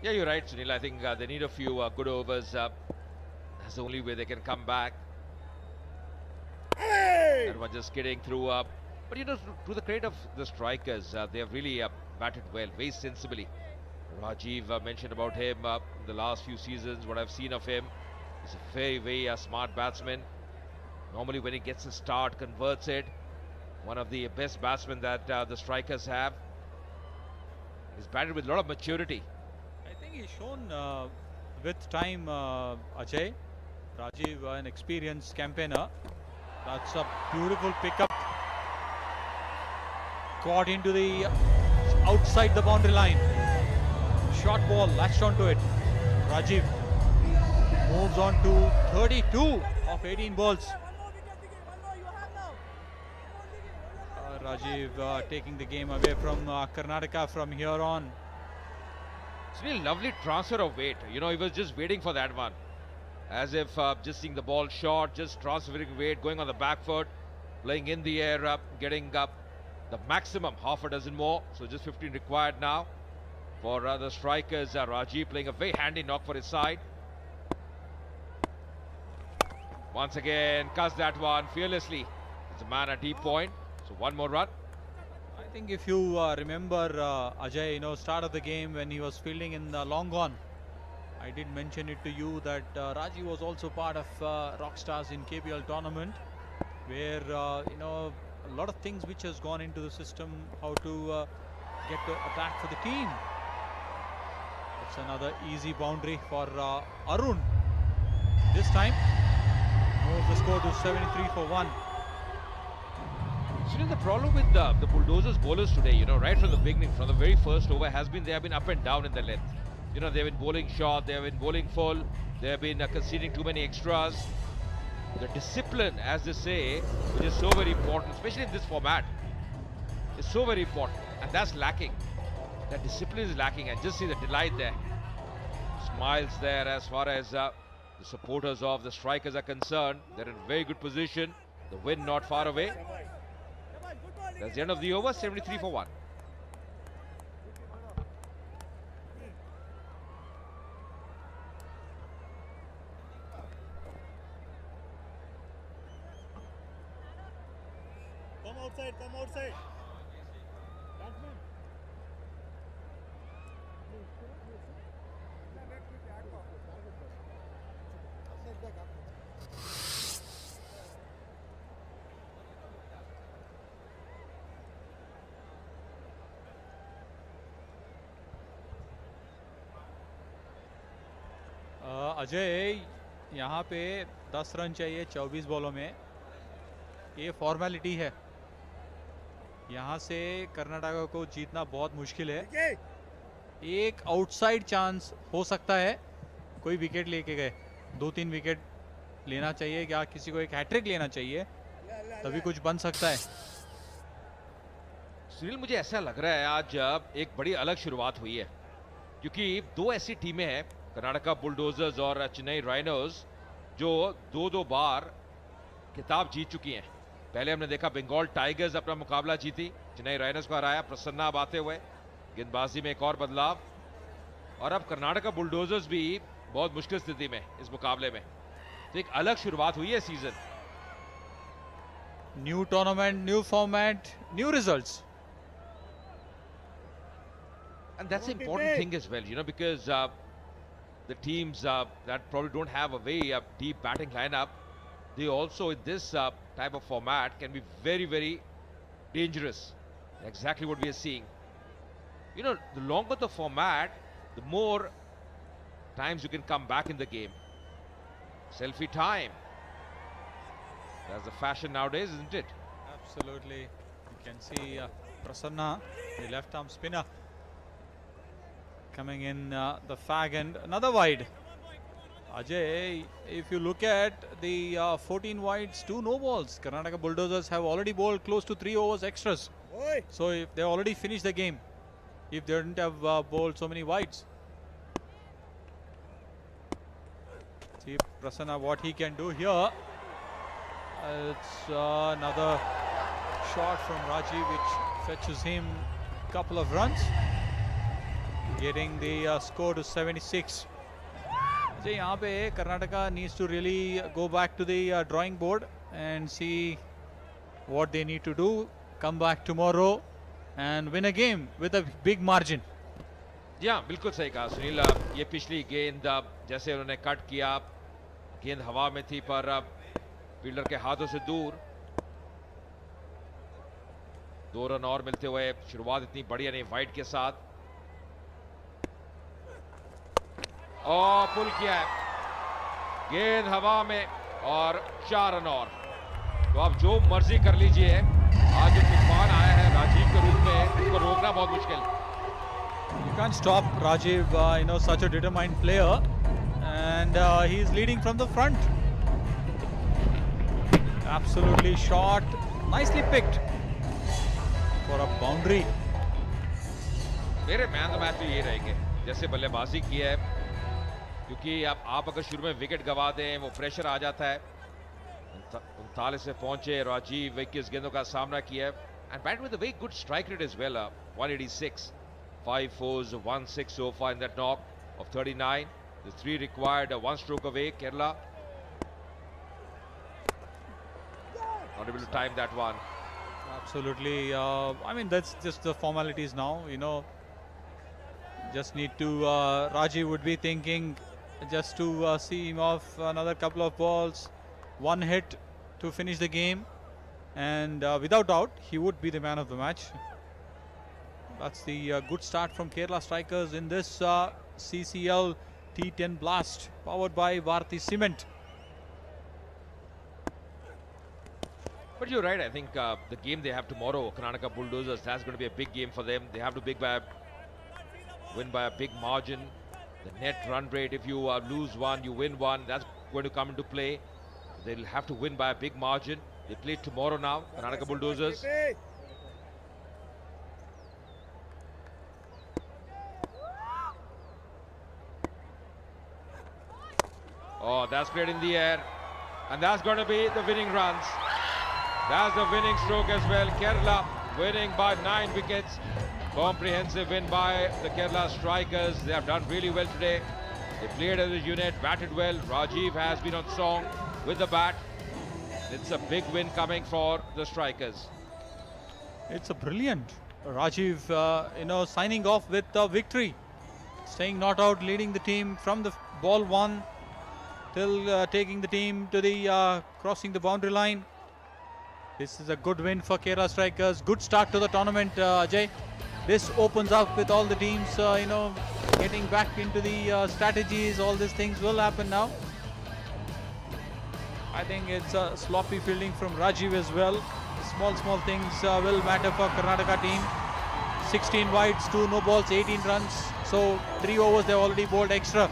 Yeah, you're right, Sunil. I think they need a few good overs. That's the only way they can come back. That one just getting through. But you know, to the credit of the strikers, they have really batted well, very sensibly. Rajiv mentioned about him in the last few seasons. What I've seen of him, he's a very smart batsman. Normally, when he gets a start, converts it. One of the best batsmen that the strikers have. He's batted with a lot of maturity. I think he's shown with time, Ajay. Rajiv, an experienced campaigner. That's a beautiful pickup. Caught into the outside the boundary line. Short ball latched onto it. Rajiv moves on to 32 of 18 balls. Rajiv taking the game away from Karnataka from here on. It's really lovely transfer of weight. You know, he was just waiting for that one. As if just seeing the ball short, just transferring weight, going on the back foot, playing in the air, getting up the maximum, half a dozen more. So just 15 required now for the strikers. Rajiv playing a very handy knock for his side. Once again, cuts that one fearlessly. It's a man at deep point. So one more run. I think if you remember Ajay, start of the game when he was fielding in the long on, I did mention it to you that Rajiv was also part of Rockstars in KPL tournament, where a lot of things which has gone into the system, how to get to attack for the team. It's another easy boundary for Arun. This time moves the score to 73 for 1. So the problem with the Bulldozers bowlers today, right from the beginning, from the very first over, has been they have been up and down in the length. They've been bowling short, they have been bowling full, they have been conceding too many extras. The discipline, as they say, which is so very important, especially in this format, is so very important, and that's lacking. That discipline is lacking, and just see the delight there. Smiles there as far as the supporters of the strikers are concerned. They're in a very good position. The win not far away. That's the end of the over, 73 for 1. Come outside, come outside. Ajay, यहाँ पे 10 run चाहिए 24 बॉलों में. ये formality है. यहाँ से कर्नाटका को जीतना बहुत मुश्किल है. एक आउटसाइड चांस हो सकता है. कोई विकेट लेके गए, 2-3 विकेट लेना चाहिए, क्या किसी को एक हैट्रिक लेना चाहिए, तभी कुछ बन सकता है. सुनील, मुझे ऐसा लग रहा है आज एक बड़ी अलग शुरुआत हुई है, क्योंकि दो ऐसी टीमें हैं, कर्नाटका बुलडोजर्स और चेन्नई राइनोज, जो दो बार खिताब जीत चुकी हैं. पहले हमने देखा बंगाल टाइगर्स अपना मुकाबला जीती, चेन्नई राइनोज को हराया. प्रसन्ना अब आते हुए गेंदबाजी में एक और बदलाव, और अब कर्नाटका बुलडोजर्स भी बहुत मुश्किल स्थिति में इस मुकाबले में. तो एक अलग शुरुआत हुई है season. New tournament, new format, new results. And that's an important thing as well, because the teams that probably don't have a very deep batting lineup, they also in this type of format can be very dangerous. Exactly what we are seeing. The longer the format, the more times you can come back in the game. Selfie time. That's the fashion nowadays, isn't it? Absolutely. You can see Prasanna, the left arm spinner, coming in the fag, and another wide. Ajay, if you look at the 14 wides, 2 no balls. Karnataka Bulldozers have already bowled close to 3 overs extras. So if they already finished the game, if they didn't have bowled so many wides. See Prasanna what he can do here. It's another shot from Rajiv which fetches him a couple of runs. getting the score to 76. So यहाँ पे Karnataka needs to really go back to the drawing board and see what they need to do. Come back tomorrow and win a game with a big margin. जी हाँ, बिल्कुल सही कहा सुनील। ये पिछली गेंद जैसे उन्होंने कट किया, गेंद हवा में थी पर फील्डर के हाथों से दूर। 2 रन और मिलते हुए शुरुआत इतनी बढ़िया नहीं वाइड के साथ, और पुल किया है, गेंद हवा में और 4 रन और। तो आप जो मर्जी कर लीजिए, आज जो तूफान आया है राजीव के रूप में, उसको रोकना बहुत मुश्किल। You can't stop Rajiv, such a determined player, and he is leading from the front. Absolutely shot, nicely picked for a boundary. मेरे मैन ऑफ द मैच तो ये रहेंगे जैसे बल्लेबाजी की है, क्योंकि आप अगर शुरू में विकेट गवा दें वो प्रेशर आ जाता है। 39 पे पहुंचे राजीव, 21 गेंदों का सामना किया है, and batted with a very good strike rate as well, 186, 5 fours, 1 6 so far in that knock of 39. The 3 required, 1 stroke away. Kerala not able to time that one. Absolutely. That's just the formalities now. Just need to. Rajiv would be thinking just to see him off another couple of balls, 1 hit to finish the game, and without doubt he would be the man of the match. That's the good start from Kerala strikers in this CCL T10 Blast, powered by Bharti Cement. But you're right, I think the game they have tomorrow, Karnataka Bulldozers, that's going to be a big game for them. They have to win by a big margin. The net run rate, if you lose one, you win one, that's going to come into play. They'll have to win by a big margin. They play tomorrow now, Karnataka Bulldozers. Oh, that's played in the air, and that's going to be the winning runs. That's the winning stroke as well. Kerala winning by 9 wickets. Comprehensive win by the Kerala strikers. They have done really well today. They played as a unit, batted well. Rajiv has been on song with the bat. It's a big win coming for the strikers. It's a brilliant Rajiv, signing off with the victory, staying not out, leading the team from the ball 1 till taking the team to the crossing the boundary line. This is a good win for Kerala strikers. Good start to the tournament, Ajay. This opens up with all the teams, getting back into the strategies. All these things will happen now. I think it's a sloppy fielding from Rajiv as well. Small things will matter for Karnataka team. 16 wides, 2 no balls, 18 runs. So 3 overs, they've already bowled extra.